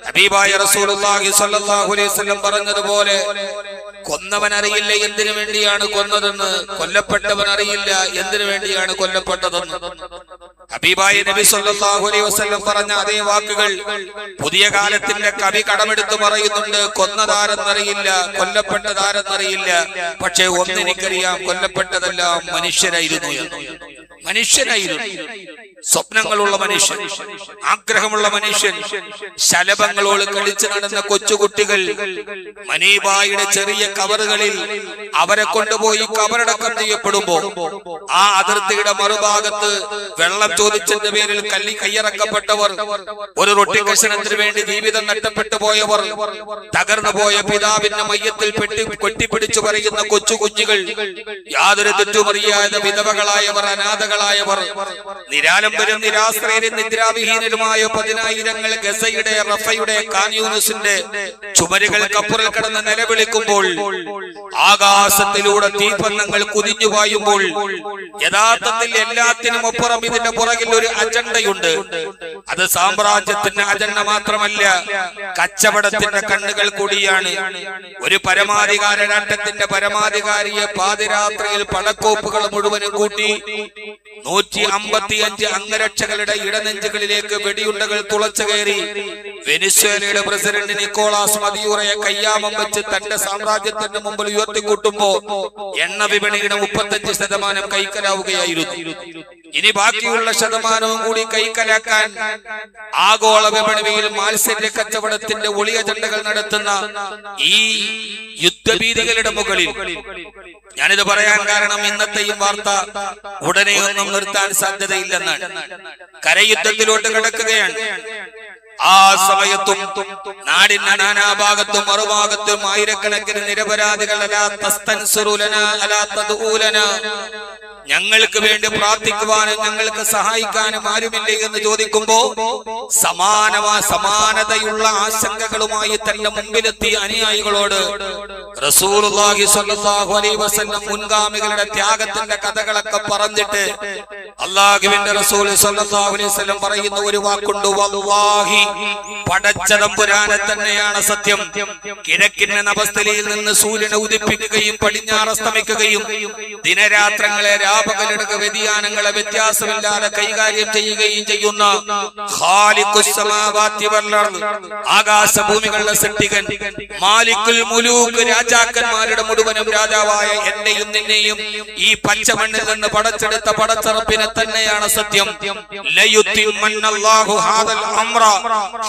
ഹബീബായ റസൂലുള്ളാഹി സ്വല്ലല്ലാഹു അലൈഹി വസല്ലം പറഞ്ഞതുപോലെ കൊന്നവൻ അറിയില്ല എന്തിനു വേണ്ടിയാണ് കൊന്നതെന്ന്, കൊല്ലപ്പെട്ടവൻ അറിയില്ല എന്തിനു വേണ്ടിയാണ് കൊല്ലപ്പെട്ടതെന്ന്. ഹബീബായ നബി സല്ലല്ലാഹു അലൈഹി വസല്ലം പറഞ്ഞ അതേ വാക്കുകൾ പുതിയ കാലത്തിന്റെ കവി കടമെടുത്ത് പറയുന്നുണ്ട്. കൊന്നതാരെന്നറിയില്ല, കൊല്ലപ്പെട്ടതാരെന്നറിയില്ല, പക്ഷേ ഒന്നെനിക്കറിയാം, കൊല്ലപ്പെട്ടതെല്ലാം മനുഷ്യരായിരുന്നു എന്ന്. മനുഷ്യനായിരുന്നു, സ്വപ്നങ്ങളുള്ള മനുഷ്യൻ, ആഗ്രഹമുള്ള മനുഷ്യൻ, ശലഭങ്ങളോട് കളിച്ചു നടന്ന കൊച്ചുകുട്ടികൾ, മനീബായുടെ ചെറിയ കവറുകളിൽ അവരെ കൊണ്ടുപോയി കബറടക്കം ചെയ്യപ്പെടുമ്പോ ആ അതിർത്തിയുടെ മറുഭാഗത്ത് വെള്ളം ചോദിച്ചതിന്റെ പേരിൽ കയ്യിറക്കപ്പെട്ടവർ, ഒരു റൊട്ടി കഷണത്തിന് വേണ്ടി ജീവിതം നഷ്ടപ്പെട്ടു പോയവർ, തകർന്നു പോയ പിതാവിന്റെ മയ്യത്തിൽ കൊട്ടിപ്പിടിച്ചു പറയുന്ന കൊച്ചു കുഞ്ഞുകൾ, യാതൊരു തെറ്റുമറിയാതെ വിധവകളായവർ, അനാഥകളായവർ, നിരാലംബരും നിരാശ്രയരും നിദ്രാവിഹീനരുമായ 10,000 ഗസയുടെ, റഫയുടെ, കാൻയൂനിസിന്റെ ചുമരുകൾക്കപ്പുറൽ കിടന്ന് നിലവിളിക്കുമ്പോൾ, ആകാശത്തിലൂടെ തീപന്നങ്ങൾ കുതിഞ്ഞു പായുമ്പോൾ, യഥാർത്ഥത്തിൽ എല്ലാത്തിനും അപ്പുറം ഇതിന്റെ പുറകിൽ ഒരു അജണ്ടയുണ്ട്. അത് സാമ്രാജ്യത്തിന്റെ അജണ്ട മാത്രമല്ല, കച്ചവടത്തിന്റെ കണ്ണുകൾ കൂടിയാണ്. ഒരു പരമാധികാരരാട്ടത്തിന്റെ പരമാധികാരിയെ പാതിരാത്രിയിൽ പടക്കോപ്പുകൾ മുഴുവനും കൂട്ടി 155 അംഗരക്ഷകളുടെ ഇടനെഞ്ചുകളിലേക്ക് വെടിയുണ്ടകൾ തുളച്ചു കയറി വെനിസ്വേലയുടെ പ്രസിഡന്റ് നിക്കോളാസ് മദിയൂറയെ കയ്യാമം വെച്ച് തന്റെ സാമ്രാജ്യത്തിന്റെ മുമ്പിൽ ഉയർത്തിക്കൂട്ടുമ്പോ എണ്ണ വിപണിയുടെ 35% കൈക്കലാവുകയായിരുന്നു. ഇനി ബാക്കിയുള്ള ശതമാനവും കൂടി കൈക്കലാക്കാൻ ആഗോള വിപണിയിൽ മാത്സര്യ കച്ചവടത്തിന്റെ ഒളിയ അജണ്ടകൾ നടത്തുന്ന ഈ യുദ്ധഭീതികളുടെ മുകളിൽ, ഞാനിത് പറയാൻ കാരണം ഇന്നത്തെയും വാർത്ത ഉടനെയൊന്നും നിർത്താൻ സാധ്യതയില്ലെന്നാണ്. കരയുദ്ധത്തിലോട്ട് കിടക്കുകയാണ്. ആ സമയത്തും നാടിന്റെ നാനാഭാഗത്തും മറുഭാഗത്തും ആയിരക്കണക്കിന് നിരപരാധികൾ ഞങ്ങൾക്ക് വേണ്ടി പ്രാർത്ഥിക്കുവാനും ഞങ്ങൾക്ക് സഹായിക്കാനും ആരുമില്ലേ എന്ന് ചോദിക്കുമ്പോ സമാനതയുള്ള ആശങ്കകളുമായി തന്റെ മുമ്പിലെത്തിയ അനുയായികളോട് റസൂലുള്ളാഹി സ്വല്ലല്ലാഹു അലൈഹി വസല്ലം മുൻഗാമികളുടെ ത്യാഗത്തിന്റെ കഥകളൊക്കെ പറഞ്ഞിട്ട് അല്ലാഹുവിന്റെ റസൂൽ സ്വല്ലല്ലാഹു അലൈഹി വസല്ലം പറയുന്ന ഒരു വാക്കുണ്ട്, വല്ലാഹി, പടച്ച തമ്പുരാനെ തന്നെയാണ് സത്യം. കിഴക്കിന്റെ നഭസ്ഥലിയിൽ നിന്ന് സൂര്യനെ ഉദിപ്പിക്കുകയും പടിഞ്ഞാറ് അസ്തമിക്കുകയും ദിനരാത്രങ്ങളെ രാപകലിടക വ്യതിയാനങ്ങളെ വ്യത്യാസമില്ലാതെ കൈകാര്യം ചെയ്യുകയും ചെയ്യുന്ന ഖാലിഖുസ് സമാവാതി വൽ അർദ്, ആകാശഭൂമികളുടെ സൃഷ്ടികൻ, മാലിക്കുൽ മുലൂക്, രാജാക്കന്മാരുടെ മുഴുവനും രാജാവായ എന്നെയും നിന്നെയും ഈ പച്ചമണ്ണിൽ നിന്ന് പടച്ചെടുത്ത പടച്ചറപ്പിനെ തന്നെയാണ് സത്യം. ലയുത്തിമന്നല്ലാഹു ഹാദൽ അംറ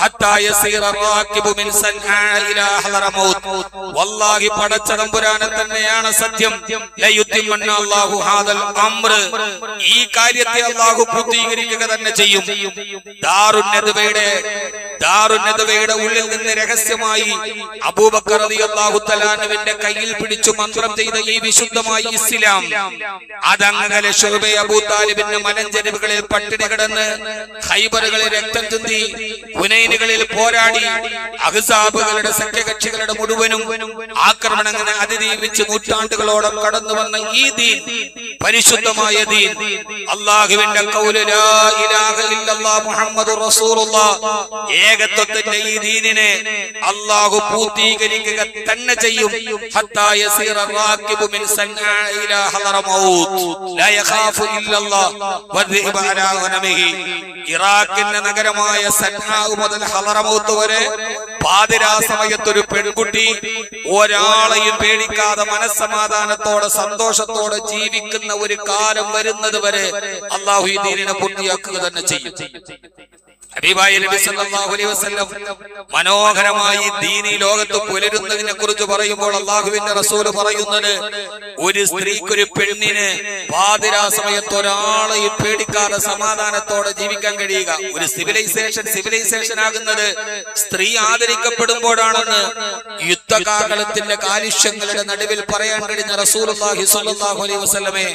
ഹത്താ യസീറ റാകിബു മിൻ സൻആ ഇലാ ഹദറമൗത്ത്. വല്ലാഹി, പടച്ച തമ്പുരാനെ തന്നെയാണ് സത്യം. ലയുത്തിമന്നല്ലാഹു ഹാദൽ അംറ, ഈ കാര്യത്തെ അല്ലാഹു പൂർത്തീകരിക്കുക തന്നെ ചെയ്യും. ദാറുന്നദവയുടെ ഉള്ളിൽ നിന്ന് രഹസ്യമായി അബൂബക്കർ റളിയല്ലാഹു തആല അൻഹുവിന്റെ കയ്യിൽ പിടിച്ചു മന്ത്രം ചെയ്ത ഈ വിശുദ്ധമായ ഇസ്ലാം അതങ്ങനെ ശുഅബ് അബൂ താലിബിന്റെ മലഞ്ചെരിവുകളിൽ പട്ടിണി കിടന്ന്, ഖൈബറുകളിൽ രക്തം ചിന്തി, ഹുനൈനുകളിൽ പോരാടി, അഹ്സാബുകളുടെ സഖ്യകക്ഷികളുടെ മുഴുവനും ആക്രമണങ്ങളെ അതിജീവിച്ച് നൂറ്റാണ്ടുകളോളം കടന്നു വന്ന ഈ ദീൻ, പരിശുദ്ധമായ ദീൻ, അല്ലാഹുവിന്റെ ഖൗല ലാ ഇലാഹ ഇല്ലല്ലാഹ് മുഹമ്മദുർ റസൂലുള്ളാഹ്, ഏകത്വത്തിന്റെ ഈ ദീനിനെ അല്ലാഹു പൂർത്തീകരിക്കുക തന്നെ ചെയ്യും. ഹത്താ യസീറ റാകിബു മിൻ സൻആ ഇലാ ഹദറമൗത്ത് ലാ യഖാഫു ഇല്ലല്ലാഹ് വദ്ഹിബ അലാ ഗനമിഹി. ഇറാഖിന്റെ നഗരമായ സൻആ മുതൽ ഹദറമൗത്ത് വരെ പാതിരാ സമയത്തൊരു പെൺകുട്ടി ഒരാളെയും പേടിക്കാതെ മനസ്സമാധാനത്തോടെ സന്തോഷത്തോടെ ജീവിക്കുന്ന ഒരു കാലം വരുന്നത് വരെ അല്ലാഹു ഈ ദീനിനെ പൂർത്തിയാക്കുക തന്നെ ചെയ്യും. ഹബീബായ നബി സല്ലല്ലാഹു അലൈഹി വസല്ലം മനോഹരമായി ദീനി ലോകത്ത് പുലരുന്നതിനെ കുറിച്ച് പറയുമ്പോൾ അല്ലാഹുവിന്റെ റസൂൽ പറയുന്നത്, ഒരു സ്ത്രീക്കൊരു പെണ്ണിന് പാതിരാ സമയത്ത് ഒരാളെയും പേടിക്കാതെ സമാധാനത്തോടെ ജീവിക്കാൻ കഴിയുക. ഒരു സിവിലൈസേഷൻ ആകുന്നത് സ്ത്രീ ആദരിക്കപ്പെടുമ്പോഴാണെന്ന് യുദ്ധകാലത്തിന്റെ കാലുഷ്യങ്ങളുടെ നടുവിൽ പറയാൻ കഴിഞ്ഞ റസൂലുള്ളാഹി സ്വല്ലല്ലാഹു അലൈഹി വസല്ലമെ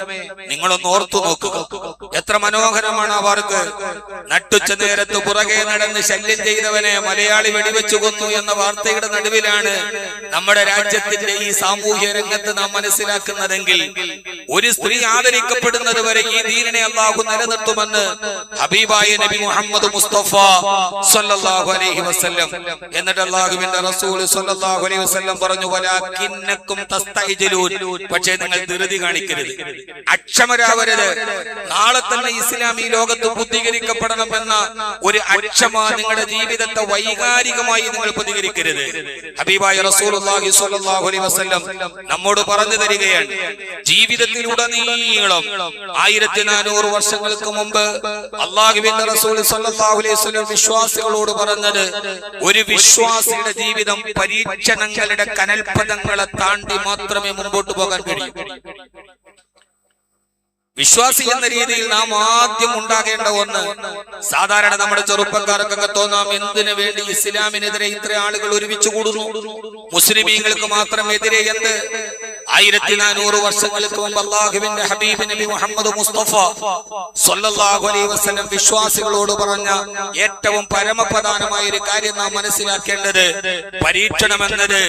നിങ്ങളൊന്ന് ഓർത്തു നോക്കുക. എത്ര മനോഹരമാണ് അവർക്ക്. നട്ടുച്ച നേരത്ത് പുറകെ നടന്ന് ശല്യം ചെയ്തവനെ മലയാളി വെടിവെച്ചു കൊന്നു എന്ന വാർത്തയുടെ നടുവിലാണ് നമ്മുടെ രാജ്യത്തിന്റെ ഈ സാമൂഹ്യ രംഗത്ത് നാം മനസ്സിലാക്കുന്നതെങ്കിൽ ഒരു സ്ത്രീ ആദരിക്കപ്പെടുന്നത് വരെ ഈ ദീനിനെ അല്ലാഹു നിലനിർത്തുമെന്ന് ഹബീബായ നബി മുഹമ്മദ് മുസ്തഫ സ്വല്ലല്ലാഹു അലൈഹി വസല്ലം. എന്നിട്ട് അല്ലാഹുവിന്റെ റസൂൽ സ്വല്ലല്ലാഹു അലൈഹി വസല്ലം പറഞ്ഞു, വലാകിന്നകും തസ്തഅജിലൂൻ, പക്ഷേ നിങ്ങൾ ധൃതി കാണിക്കരുത്, അക്ഷമരാവരുത്. നാളെ തന്നെ ഇസ്ലാം ഈ ലോകത്ത് ബുദ്ധീകരിക്കപ്പെടണമെന്ന ഒരു അക്ഷമ നിങ്ങളുടെ ജീവിതത്തെ വൈകാരികമായി നിങ്ങൾ പ്രതികരിക്കരുത്. ഹബീബായ റസൂലുള്ളാഹി സ്വല്ലല്ലാഹു അലൈഹി വസല്ലം നമ്മോട് പറഞ്ഞു തരികയാണ്, ജീവിതത്തിലുടനീളം 1400 വർഷങ്ങൾക്ക് മുമ്പ് അല്ലാഹുവിന്റെ റസൂൽ സ്വല്ലല്ലാഹു അലൈഹി വസല്ലം വിശ്വാസികളോട് പറഞ്ഞത്, ഒരു വിശ്വാസിയുടെ ജീവിതം പരീക്ഷണങ്ങളുടെ കനൽപദങ്ങളെ താണ്ടി മാത്രമേ മുമ്പോട്ട് പോകാൻ കഴിയൂ. വിശ്വാസി എന്ന രീതിയിൽ നാം ആദ്യം ഉണ്ടാകേണ്ട ഒന്ന്, സാധാരണ നമ്മുടെ ചെറുപ്പക്കാർക്കൊക്കെ തോന്നാം, എന്തിനു വേണ്ടി ഇസ്ലാമിനെതിരെ ഇത്ര ആളുകൾ ഒരുമിച്ച് കൂടുന്നു, മുസ്ലിമീങ്ങൾക്ക് മാത്രം എതിരെ എന്ത്? 1400 വർഷങ്ങൾക്ക് മുമ്പ് അല്ലാഹുവിന്റെ ഹബീബ് നബി മുഹമ്മദ് മുസ്തഫ സ്വല്ലല്ലാഹു അലൈഹി വസല്ലം വിശ്വാസികളോട് പറഞ്ഞ ഏറ്റവും പരമപ്രധാനമായ ഒരു കാര്യം നാം മനസ്സിലാക്കേണ്ടത്, പരീക്ഷണം എന്നത്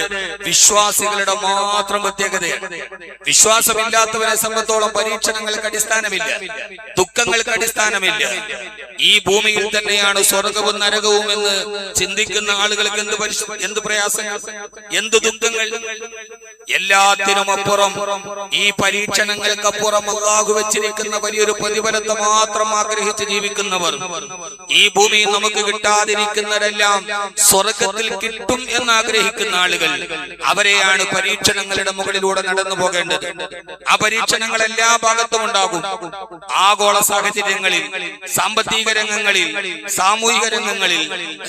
വിശ്വാസികളുടെ മാത്രം പ്രത്യേകതയാണ്. വിശ്വാസമില്ലാത്തവരെ സംബന്ധിച്ചോളം പരീക്ഷണങ്ങൾക്ക് അടിസ്ഥാനമില്ല, ദുഃഖങ്ങൾക്ക് അടിസ്ഥാനമില്ല. ഈ ഭൂമിയിൽ തന്നെയാണ് സ്വർഗവും നരകവും എന്ന് ചിന്തിക്കുന്ന ആളുകൾക്ക് എന്ത് പ്രയാസം, എന്ത് ദുഃഖങ്ങൾ. എല്ലാത്തിനും അപ്പുറം ഈ പരീക്ഷണങ്ങൾക്കപ്പുറം അല്ലാഹു വെച്ചിരിക്കുന്ന വലിയൊരു പ്രതിഫലത്തെ മാത്രം ആഗ്രഹിച്ച് ജീവിക്കുന്നവർ, ഈ ഭൂമിയിൽ നമുക്ക് കിട്ടാതിരിക്കുന്നതെല്ലാം സ്വർഗത്തിൽ കിട്ടും എന്ന് ആഗ്രഹിക്കുന്ന ആളുകൾ, അവരെയാണ് പരീക്ഷണങ്ങളുടെ മുകളിലൂടെ നടന്നു പോകേണ്ടത്. ആ പരീക്ഷണങ്ങൾ എല്ലാ ഭാഗത്തും ഉണ്ടാകും. ആഗോള സാഹചര്യങ്ങളിൽ, സാമ്പത്തിക രംഗങ്ങളിൽ, സാമൂഹിക രംഗങ്ങളിൽ,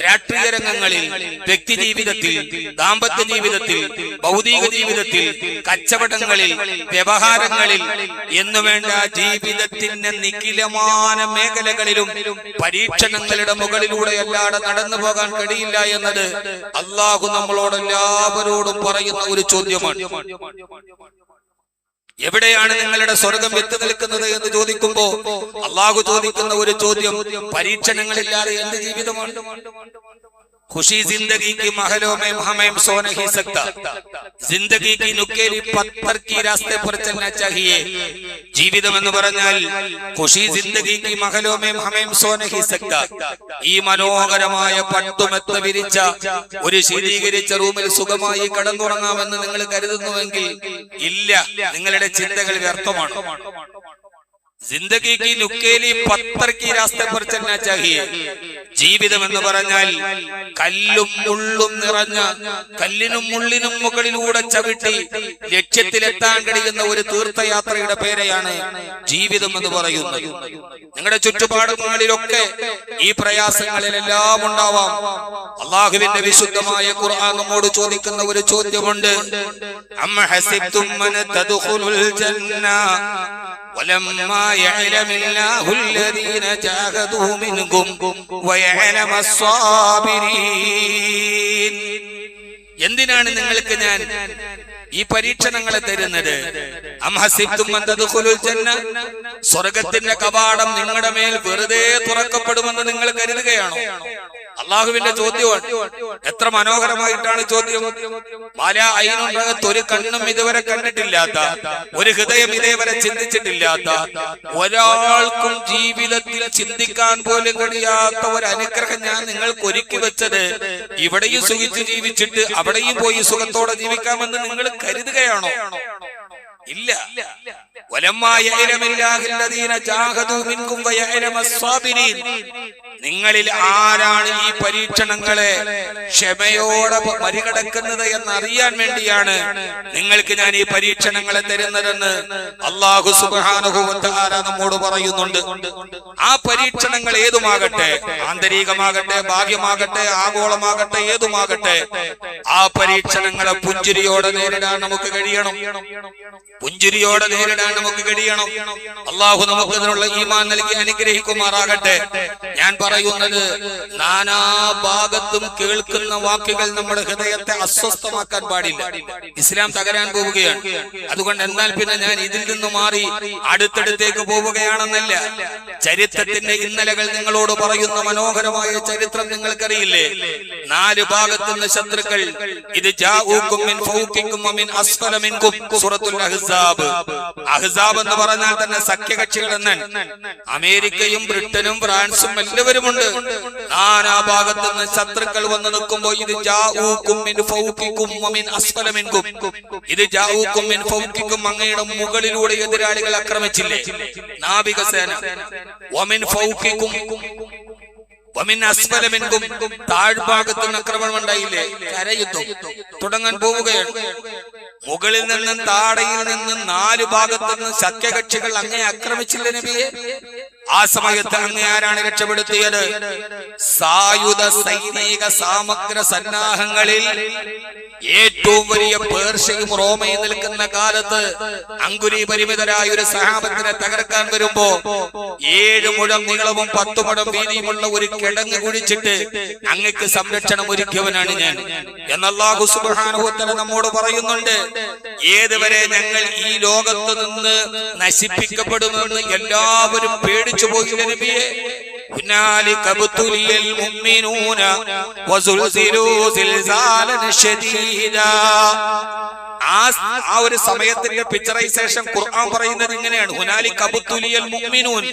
രാഷ്ട്രീയ രംഗങ്ങളിൽ, വ്യക്തി ജീവിതത്തിൽ, ദാമ്പത്യ ജീവിതത്തിൽ, ഭൗതിക ജീവിതത്തിൽ, കച്ചവടങ്ങളിൽ, വ്യവഹാരങ്ങളിൽ എന്നുവേണ്ട ജീവിതത്തിന്റെ നിഖിലമായ മേഖലകളിലും പരീക്ഷണങ്ങളുടെ മുകളിലൂടെ അല്ലാതെ നടന്നു പോകാൻ കഴിയില്ല എന്നത് അല്ലാഹു നമ്മളോട് എല്ലാവരോടും പറയുന്ന ഒരു ചോദ്യമാണ്. എവിടെയാണ് നിങ്ങളുടെ സ്വർഗം എത്തി നിൽക്കുന്നത് എന്ന് ചോദിക്കുമ്പോ അല്ലാഹു ചോദിക്കുന്ന ഒരു ചോദ്യം, പരീക്ഷണങ്ങളില്ലാതെ എന്ത് ജീവിതമാണ്? खुशी जिंदगी की महलों में हमें सो नहीं सकता, जिंदगी की नुकेली पत्थर की रास्ते पर चलना चाहिए. ജീവിതം എന്ന് പറഞ്ഞാൽ ഖുശി ജിന്ദഗി की महलों में हमें सो नहीं सकता. ഈ മനോഹരമായ പട്ടുമെത്ത വിരിച്ച ഒരു ശീതീകരിച്ച റൂമിൽ സുഖമായി കിടന്നുറങ്ങാമെന്ന് നിങ്ങൾ കരുതുന്നുവെങ്കിൽ ഇല്ല, നിങ്ങളുടെ ചിന്തകൾ വ്യർത്ഥമാണ്. जिंदगी की नुकेली पत्थर की रास्ते पर चलना चाहिए. ജീവിതം എന്ന് പറഞ്ഞാൽ കല്ലും മുള്ളും നിറഞ്ഞ, കല്ലിനും മുള്ളിനും മുകളിലൂടെ ചവിട്ടി ലക്ഷ്യത്തിലെത്താൻ കഴിയുന്ന ഒരു തീർത്ഥയാത്രയുടെ പേരെയാണ് ജീവിതം എന്ന് പറയുന്നത്. നിങ്ങളുടെ ചുറ്റുപാടുകളിലൊക്കെ ഈ പ്രയാസങ്ങളിലെല്ലാം ഉണ്ടാവാം. അല്ലാഹുവിന്റെ വിശുദ്ധമായ ഖുർആൻ നമ്മോട് ചോദിക്കുന്ന ഒരു ചോദ്യമുണ്ട്, അം ഹസിബ്തും മൻ തദ്ഖുലുൽ ജന്ന വലമ്മാ യഅലമില്ലാഹു അല്ലദീന ജാഹദൂ മിൻകും വയഅലമ സ്വാബിരീൻ. എന്തിനാണ് നിങ്ങൾക്ക് ഞാൻ ഈ പരീക്ഷണങ്ങളെ തരുന്നത്? അം ഹസിബ്തും അൻ തദ്ഖുലുൽ ജന്ന, സ്വർഗ്ഗത്തിന്റെ കവാടം നിങ്ങളുടെ മേൽ വെറുതെ തുറക്കപ്പെടുമെന്ന് നിങ്ങൾ കരുതുകയാണോ? അള്ളാഹുവിന്റെ ചോദ്യമാണ്. എത്ര മനോഹരമായിട്ടാണ് ചോദ്യം. പല അയിനുണ്ടകത്ത് ഒരു കണ്ണും ഇതുവരെ കണ്ടിട്ടില്ലാത്ത, ഒരു ഹൃദയം ഇതേവരെ ചിന്തിച്ചിട്ടില്ലാത്ത, ഒരാൾക്കും ജീവിതത്തിൽ ചിന്തിക്കാൻ പോലും കഴിയാത്ത ഒരു അനുഗ്രഹം ഞാൻ നിങ്ങൾക്ക് ഒരുക്കി വെച്ചത് ഇവിടെയും സുഖിച്ച് ജീവിച്ചിട്ട് അവിടെയും പോയി സുഖത്തോടെ ജീവിക്കാമെന്ന് നിങ്ങൾ കരുതുകയാണോ? ഇല്ല. നിങ്ങളിൽ ആരാണ് ഈ പരീക്ഷണങ്ങളെ ക്ഷമയോടെ മറികടക്കുന്നത് എന്നറിയാൻ വേണ്ടിയാണ് നിങ്ങൾക്ക് ഞാൻ ഈ പരീക്ഷണങ്ങളെ തരുന്നതെന്ന് അല്ലാഹു സുബ്ഹാനഹു വ തആല നമ്മോട് പറയുന്നുണ്ട്. ആ പരീക്ഷണങ്ങൾ ഏതുമാകട്ടെ, ആന്തരികമാകട്ടെ, ബാഹ്യമാകട്ടെ, ആഗോളമാകട്ടെ, ഏതുമാകട്ടെ, ആ പരീക്ഷണങ്ങളെ പുഞ്ചിരിയോടെ നേരിടാൻ നമുക്ക് കഴിയണം. പുഞ്ചിരിയോടെ നേരിടാൻ നമുക്ക് കഴിയണം. അല്ലാഹു നമുക്ക് അതിനുള്ള ഈമാൻ നൽകി അനുഗ്രഹിക്കുമാറാകട്ടെ. ഞാൻ പറയുന്നത് നാനാഭാഗത്തും കേൾക്കുന്ന വാക്കുകൾ നമ്മുടെ ഹൃദയത്തെ അസ്വസ്ഥമാക്കാൻ പാടില്ല. ഇസ്ലാം തകരാൻ പോവുകയാണ്. അതുകൊണ്ട് എന്നാൽ പിന്നെ ഞാൻ ഇതിൽ നിന്ന് മാറി അടുത്തടുത്തേക്ക് പോവുകയാണെന്നല്ല. ചരിത്രത്തിന്റെ ഇന്നലകൾ നിങ്ങളോട് പറയുന്ന മനോഹരമായ ചരിത്രം നിങ്ങൾക്കറിയില്ലേ? 4 ഭാഗത്തുനിന്ന് ശത്രുക്കൾ. ഇത് ജാഊകും മിൻ ഫൗകികും വമിൻ അസ്ഫല മിൻകും. സൂറത്തുൽ അഹ്സാബ്. അഹ്സാബ് എന്ന് പറഞ്ഞാൽ തന്നെ സഖ്യകക്ഷികൾ എന്നാണ്. അമേരിക്കയും ബ്രിട്ടനും ഫ്രാൻസും എല്ലാവരുമുണ്ട്. നാനാഭാഗത്തുനിന്ന് ശത്രുക്കൾ വന്നു നിൽക്കുമ്പോൾ ഇത് ജാഊകും മിൻ ഫൗകികും വമിൻ അസ്ഫല മിൻകും. ഇത് ജാഊകും മിൻ ഫൗകികും, അങ്ങയുടെ മുകളിലൂടെ എതിരാളികൾ ആക്രമിച്ചില്ലേ നാവികസേന. വമിൻ ഫൗകികും വമിൻ അസ്ഫല മിൻകും, താഴ്ഭാഗത്തുനിന്ന് ആക്രമണം ഉണ്ടായില്ലേ? കരയുദ്ധം തുടങ്ങാൻ പോവുകയാണ്. മുകളിൽ നിന്നും താഴയിൽ നിന്നും 4 ഭാഗത്തുനിന്ന് സഖ്യകക്ഷികൾ അങ്ങേ ആക്രമിച്ചില്ല നബിയെ. ആ സമയത്ത് അങ്ങേ ആരാണ് രക്ഷപ്പെടുത്തിയത്? സായുധ സൈനിക സാമഗ്ര സന്നാഹങ്ങളിൽ ഏറ്റവും വലിയ പേർഷ്യയും റോമയും നിൽക്കുന്ന കാലത്ത് അങ്കുലി പരിമിതരായ ഒരു സഹാബത്തിനെ തകർക്കാൻ വരുമ്പോ 7 മുഴം നീളവും 10 മുഴം വീതിയുമുള്ള ഒരു കിടങ്ങ് കുഴിച്ചിട്ട് അങ്ങക്ക് സംരക്ഷണം ഒരുക്കിയവനാണ് ഞാൻ എന്ന് അല്ലാഹു സുബ്ഹാനഹു വ തആല നമ്മോട് പറയുന്നുണ്ട്. ഏതുവരെ ഞങ്ങൾ ഈ ലോകത്ത് നിന്ന് നശിപ്പിക്കപ്പെടുമെന്ന് എല്ലാവരും പേടിച്ചു പോയില്ല നബിയെ. هنالك ابتلي المؤمنون وزلزلوا زلزالا شديدا. ആ ഒരു സമയത്തിന്റെ പിക്ചറൈസേഷൻ ഖുർആൻ പറയുന്നത് ഇങ്ങനെയാണ്: ഹുനാലിക അബ്തുലിയൽ മുഅ്മിനൂൻ.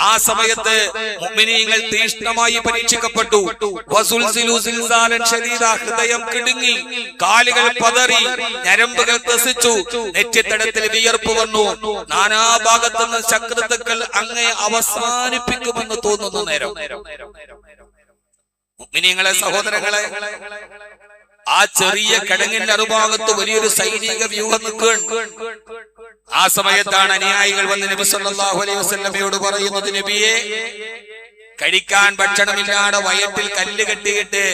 ആ സമയത്ത് മുഅ്മിനീങ്ങൾ തീഷ്ണമായി പരീക്ഷിക്കപ്പെട്ടു. വസുൽസിലു സിൽസാലൻ ശദീദ, ഹൃദയം കിടുങ്ങി, കാലുകൾ പതറി, ഞരമ്പുകൾ ത്രസിച്ചു, നെറ്റിത്തടത്തിൽ വിയർപ്പ് വന്നു. നാനാഭാഗത്തുനിന്ന് ശത്രുക്കൾ അങ്ങേ അവസാനിപ്പിക്കുമെന്ന് തോന്നുന്ന നേരം മുഅ്മിനീങ്ങളെ, സഹോദരങ്ങളെ, ആ ചെറിയ കിടങ്ങിന്റെ അറുഭാഗത്ത് വലിയൊരു സൈനിക വ്യൂഹം നിൽക്കുകയാണ്. ആ സമയത്താണ് അനുയായികൾ വന്ന് നബി സല്ലല്ലാഹു അലൈഹി വസല്ലമയോട് പറയുന്നത്: നബിയെ, കഴിക്കാൻ ഭക്ഷണമില്ലാതെ വയറ്റിൽ കല്ല് കെട്ടിയിട്ട്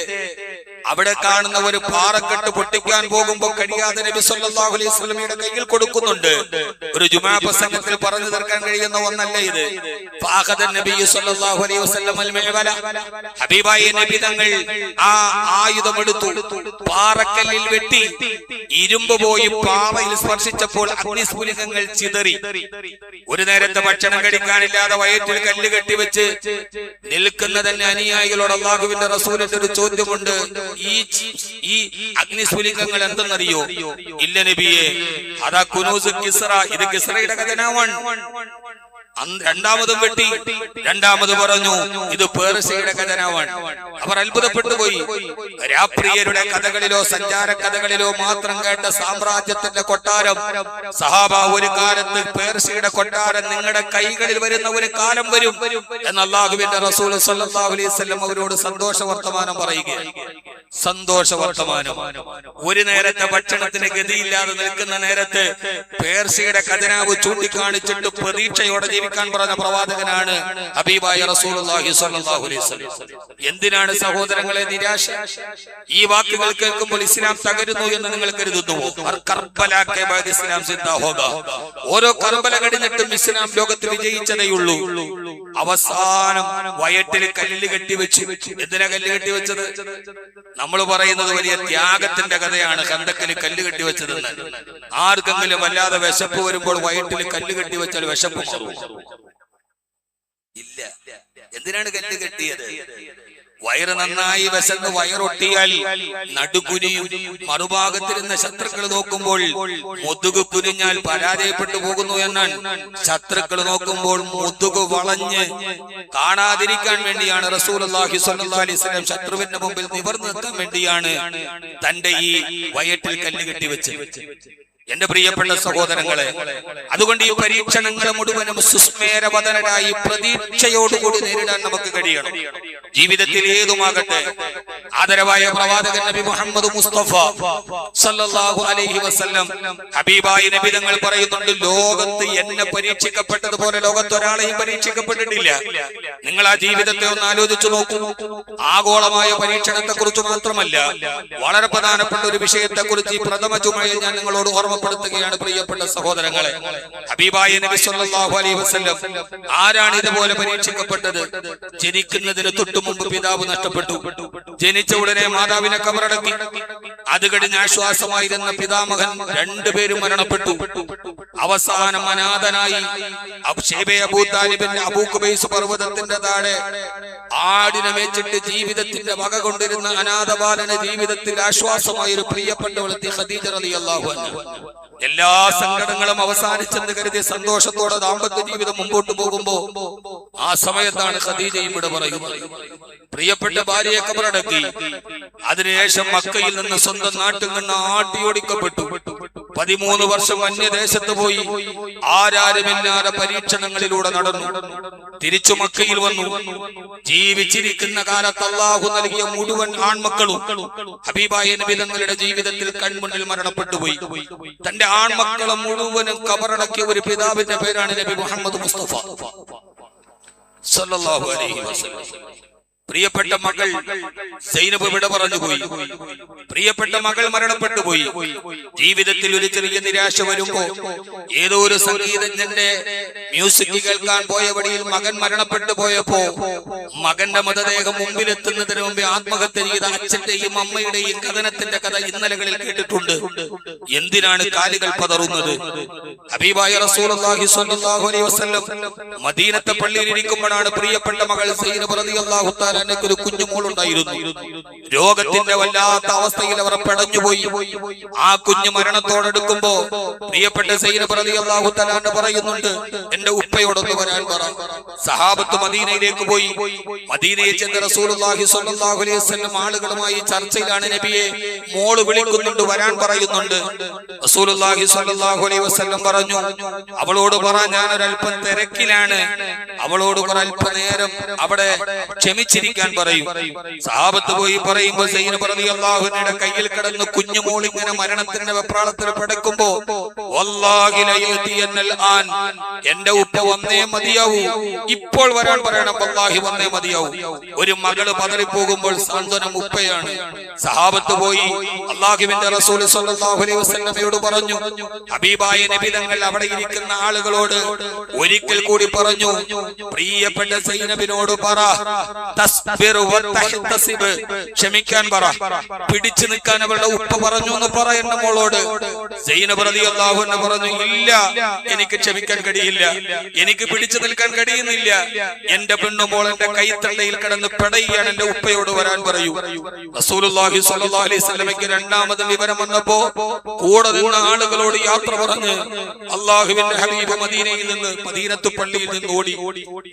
അവിടെ കാണുന്ന ഒരു പാറക്കെട്ട് പൊട്ടിക്കാൻ പോകുമ്പോൾ കഴിയാതെ നബി സല്ലല്ലാഹു അലൈഹി വസല്ലമയുടെ കയ്യിൽ കൊടുക്കുന്നുണ്ട്. ഒരു ജുമാ പ്രസംഗത്തിൽ പറഞ്ഞു തീർക്കാൻ കഴിയുന്ന ഒന്നല്ല ഇത്. ഫഅഖദ നബി സല്ലല്ലാഹു അലൈഹി വസല്ലം അൽ-മിഅ്വല, ഹബീബായ നബി തങ്ങൾ ആ ആയുധം എടുത്തു, പാറക്കല്ലിൽ വെട്ടി. ഇരുമ്പ് പോയി പാറയിൽ സ്പർശിച്ചപ്പോൾ അഗ്നിസ്ഫുലിംഗങ്ങൾ ചിതറി. ഒരു നേരത്തെ ഭക്ഷണം കഴിക്കാനില്ലാതെ വയറ്റിൽ കല്ല് കെട്ടിവെച്ച് നിൽക്കുന്ന തന്നെ അനുയായികളോട് അല്ലാഹുവിന്റെ റസൂലിന്റെ ഒരു ചോദ്യമുണ്ട്: ഈ അഗ്നിസ്ഫുലിംഗങ്ങൾ എന്തെന്നറിയോ? ഇല്ല നബിയെ, അതാ കുനൂസ് കിസ്റ, ഇത് കിസ്റയുടെ ഖജനാവാണ്. രണ്ടാമതും വെട്ടി. രണ്ടാമത് പറഞ്ഞു, ഇത് പേർഷ്യയുടെ ഖജനാവാണ്. അവർ അത്ഭുതപ്പെട്ടു പോയി. രാപ്രിയരുടെ കഥകളിലോ സഞ്ചാര കഥകളിലോ മാത്രം കേട്ട സാമ്രാജ്യത്തിന്റെ കൊട്ടാരം, സഹാബ, ഒരു കാലത്ത് പേർഷ്യയുടെ കൊട്ടാരം നിങ്ങളുടെ കൈകളിൽ വരുന്ന ഒരു കാലം വരും എന്ന് അല്ലാഹുവിന്റെ റസൂൽ സല്ലല്ലാഹു അലൈഹി വസല്ലം അവരോട് സന്തോഷ വർത്തമാനം പറയുകയാണ്. സന്തോഷ വർത്തമാനം. ഒരു നേരത്തെ ഭക്ഷണത്തിന് ഗതിയില്ലാതെ നിൽക്കുന്ന നേരത്ത് പേർഷ്യയുടെ ഖജനാവ് ചൂണ്ടിക്കാണിച്ചിട്ട് പ്രതീക്ഷയോടെ ജീവിക്കാൻ പറഞ്ഞ പ്രവാചകനാണ് ഹബീബായ റസൂലുള്ളാഹി സ്വല്ലല്ലാഹു അലൈഹി വസല്ലം. എന്തിനാണ് സഹോദരങ്ങളെ നിരാശ? ഈ വാക്കുകൾ കേൾക്കുമ്പോൾ ഇസ്ലാം തകരുന്നു എന്ന് നിങ്ങൾ കരുതുന്നുവോ? ഇസ്ലാം സിദ്ധാ ഹോഗാ. ഓരോ കർബല കഴിഞ്ഞിട്ടും ഇസ്ലാം ലോകത്ത് വിജയിച്ചതേയുള്ളൂ. അവസാനം വയറ്റിൽ കല്ല് കെട്ടിവെച്ചു. എന്തിനാ കല്ല് കെട്ടിവെച്ചത്? നമ്മൾ പറയുന്നത് വലിയ ത്യാഗത്തിന്റെ കഥയാണ് ഖന്തക്കിൽ കല്ല് കെട്ടിവെച്ചതെന്ന്. ആർക്കെങ്കിലും വല്ലാതെ വിശപ്പ് വരുമ്പോൾ വയറ്റിൽ കല്ല് കെട്ടിവെച്ചാൽ വിശപ്പ് മാറും? ഇല്ല. എന്തിനാണ് കല്ല് കെട്ടിയത്? വയറ് നന്നായി വിശന്ന് വയറൊട്ടിയാൽ നടുകുനിയും. മറുഭാഗത്തിരുന്ന ശത്രുക്കൾ നോക്കുമ്പോൾ മുതുക് കുനിഞ്ഞാൽ പരാജയപ്പെട്ടു പോകുന്നു എന്നാണ്. ശത്രുക്കൾ നോക്കുമ്പോൾ മുതുക് വളഞ്ഞ് കാണാതിരിക്കാൻ വേണ്ടിയാണ് റസൂലുള്ളാഹി സ്വല്ലല്ലാഹു അലൈഹി വസല്ലം ശത്രുവിന്റെ മുമ്പിൽ നിവർന്നു നിൽക്കാൻ വേണ്ടിയാണ് തന്റെ ഈ വയറ്റിൽ കല്ല് കെട്ടിവെച്ചത്. എന്റെ പ്രിയപ്പെട്ട സഹോദരങ്ങളെ, അതുകൊണ്ട് ഈ പരീക്ഷണങ്ങളെ മുഴുവനും സുസ്മേരവദനരായി പ്രതീക്ഷയോടുകൂടി നേരിടാൻ നമുക്ക് കഴിയണം. ജീവിതത്തിൽ ഏതുമാകട്ടെ, ആദരവായ പ്രവാചകൻ നബി മുഹമ്മദ് മുസ്തഫ സല്ലല്ലാഹു അലൈഹി വസല്ലം ഹബീബായ നബി തങ്ങൾ പറയുന്നുണ്ട്: ലോകത്ത് എന്നെ പരീക്ഷിക്കപ്പെട്ടതുപോലെ ലോകത്ത് ഒരാളെയും പരീക്ഷിക്കപ്പെട്ടിട്ടില്ല. നിങ്ങൾ ആ ജീവിതത്തെ ഒന്ന് ആലോചിച്ചു നോക്കൂ. ആഗോളമായ പരീക്ഷണത്തെ കുറിച്ച് മാത്രമല്ല, വളരെ പ്രധാനപ്പെട്ട ഒരു വിഷയത്തെ കുറിച്ച് ഈ പ്രഥമ ജുമയിൽ ഞാൻ നിങ്ങളോട് ഓർമ്മ ഓർമ്മപ്പെടുത്തുകയാണ് പ്രിയപ്പെട്ട സഹോദരങ്ങളെ. ഹബീബായ നബി സല്ലല്ലാഹു അലൈഹി വസല്ലം ആരാണ് ഇതുപോലെ പരീക്ഷിക്കപ്പെട്ടത്? ജനിക്കുന്നതിന് തൊട്ടു മുമ്പ് പിതാവ് നഷ്ടപ്പെട്ടു. ജനിച്ച ഉടനെ മാതാവിനെ കബറടക്കി. അത് കഴിഞ്ഞ് ആശ്വാസമായിരുന്ന പിതാമഹൻ രണ്ടുപേരും മരണപ്പെട്ടു. അവസാനം അനാഥനായി അബൂ താലിബിന്റെ അബൂ ഖുബൈസ് പർവ്വതത്തിന്റെ താഴെ ആടിനെ മേച്ചിട്ട് ജീവിതത്തിന്റെ വക കൊണ്ടിരുന്ന അനാഥബാലന് ജീവിതത്തിൽ ആശ്വാസമായ ഒരു പ്രിയപ്പെട്ടവളെത്തി ഖദീജ റളിയല്ലാഹു അൻഹ. എല്ലാ സങ്കടങ്ങളും അവസാനിച്ചെന്ന് കരുതി സന്തോഷത്തോടെ ദാമ്പത്യ ജീവിതം മുമ്പോട്ട് പോകുമ്പോ ആ സമയത്താണ് ഖദീജയും ഇവിടെ പറയുന്നത്. പ്രിയപ്പെട്ട ഭാര്യയെ കബറടക്കി. അതിനുശേഷം മക്കയിൽ നിന്ന് സ്വന്തം നാട്ടിൽ നിന്ന് ആട്ടിയോടിക്കപ്പെട്ടു. 13 വർഷം അന്യദേശത്ത് പോയി ആരാരുമില്ലാതെ പരീക്ഷണങ്ങളിലൂടെ നടന്നു. തിരിച്ചു മക്കയിൽ വന്നു. ജീവിച്ചിരിക്കുന്ന കാലത്ത് അല്ലാഹു നൽകിയ മുഴുവൻ ആൺമക്കളും ഹബീബായ നബി തങ്ങളുടെ ജീവിതത്തിൽ കൺമുന്നിൽ മരണപ്പെട്ടുപോയി. തന്റെ ആൺമക്കളെ മുഴുവനും കബറടക്കിയ ഒരു പിതാവിന്റെ പേരാണ് നബി മുഹമ്മദ് മുസ്തഫ സല്ലല്ലാഹു അലൈഹി വസല്ലം. പ്രിയപ്പെട്ട മകൾ സൈനബ് വിട പറഞ്ഞുപോയി. പ്രിയപ്പെട്ട മകൾ മരണപ്പെട്ടു പോയി. ജീവിതത്തിൽ ഒരു ചെറിയ നിരാശ വരുമ്പോ ഏതോ ഒരു സംഗീതജ്ഞന്റെ മ്യൂസിക് കേൾക്കാൻ പോയ വഴിയിൽ മകൻ മരണപ്പെട്ടു പോയപ്പോ മകന്റെ മൃതദേഹം മുമ്പിലെത്തുന്നതിന് മുമ്പേ ആത്മഹത്യ ചെയ്ത അച്ഛന്റെയും അമ്മയുടെയും കഥനത്തിന്റെ കഥ ഇന്നലകളിൽ കേട്ടിട്ടുണ്ട്. എന്തിനാണ് കാലുകൾ പതറുന്നത്? ഹബീബായ റസൂലുള്ളാഹി സ്വല്ലല്ലാഹു അലൈഹി വസല്ലം മദീനത്തെ പള്ളിയിൽ ഇരിക്കുമ്പോഴാണ് പ്രിയപ്പെട്ട മകൾ സൈനബ് റളിയല്ലാഹു തആല ഒരു കുഞ്ഞുമോളുണ്ടായിരുന്നു. രോഗത്തിന്റെ വല്ലാത്ത അവസ്ഥയിൽ അവർ പടഞ്ഞുപോയി. ആ കുഞ്ഞു മരണത്തോടെടുക്കുമ്പോ പ്രിയപ്പെട്ട സൈനബ് റളിയല്ലാഹു തആല പറയുന്നുണ്ട്, എന്റെ ഉപ്പയോടൊന്ന് വരാൻ പറ. സഹാബത്ത് മദീനയിലേക്ക് പോയി. മദീനയിൽ ചെന്ന് റസൂലുള്ളാഹി സ്വല്ലല്ലാഹു അലൈഹി വസല്ലം ആളുകളുമായി ചർച്ചയിലാണ്. നബിയെ മോള് വിളിക്കുന്നുണ്ട്, വരാൻ പറയുന്നുണ്ട്. റസൂലുള്ളാഹി സ്വല്ലല്ലാഹു അലൈഹി വസല്ലം പറഞ്ഞു, അവളോട് പറ ഞാൻ ഒരല്പം തിരക്കിലാണ്, അവളോട് ഒരല്പനേരം അവിടെ ക്ഷമിച്ചിരിക്കാൻ പറയും. സഹാബത്ത് പോയി പറയുമ്പോ സൈനബ് റളിയല്ലാഹു അൻഹയുടെ കയ്യിൽ കിടന്ന് കുഞ്ഞുമോൾ ഇങ്ങനെ മരണത്തിന്റെ വെപ്രാളത്തിൽ പടക്കുമ്പോ വല്ലാഹി ലയതിയന്നൽ ആൻ, എന്റെ ഉപ്പ വന്നേ മതിയാവൂ, ഇപ്പോൾ വരാൻ പറയണം, വല്ലാഹി വന്നേ മതിയാവൂ. ഒരു മകള് പതറിപ്പോകുമ്പോൾ സാന്ത്വനം ഉപ്പയാണ്. സഹാബത്ത് പോയി അല്ലാഹുവിന്റെ റസൂൽ സ്വല്ലല്ലാഹു അലൈഹി വസല്ലമയോട് പറഞ്ഞു. ഹബീബായ നബി തങ്ങൾ അവിടെ ഇരിക്കുന്ന ആളുകളോട് ഒരിക്കൽ കൂടി പറഞ്ഞു, പ്രിയപ്പെട്ട സൈനബിനോട് പറ ക്ഷമിക്കാൻ പറ, പിടിച്ചു നിൽക്കാൻ അവളുടെ ഉപ്പ പറഞ്ഞു എന്ന് പറയുന്ന മോളോട്. സൈനബ് റളിയല്ലാഹു അൻഹ പറഞ്ഞു, ഇല്ല, എനിക്ക് ക്ഷമിക്കാൻ കഴിയില്ല, എനിക്ക് പിടിച്ചു നിൽക്കാൻ കഴിയുന്നില്ല. എന്റെ പെണ്ണുമോൾ എന്റെ കൈത്തണ്ടയിൽ കിടന്ന് പെടയാണ്, എന്റെ ഉപ്പയോട് വരാൻ പറയൂ. റസൂലുള്ളാഹി സ്വല്ലല്ലാഹു അലൈഹി വസല്ലമയ്ക്ക് രണ്ടാമത് വിവരം വന്നപ്പോ കൂടെ നിന്ന ആളുകളോട് യാത്ര പറഞ്ഞ് അല്ലാഹുവിന്റെ ഹബീബ് മദീനയിൽ നിന്ന് മദീനത്തു പള്ളിയിൽ നിന്ന് ഓടി.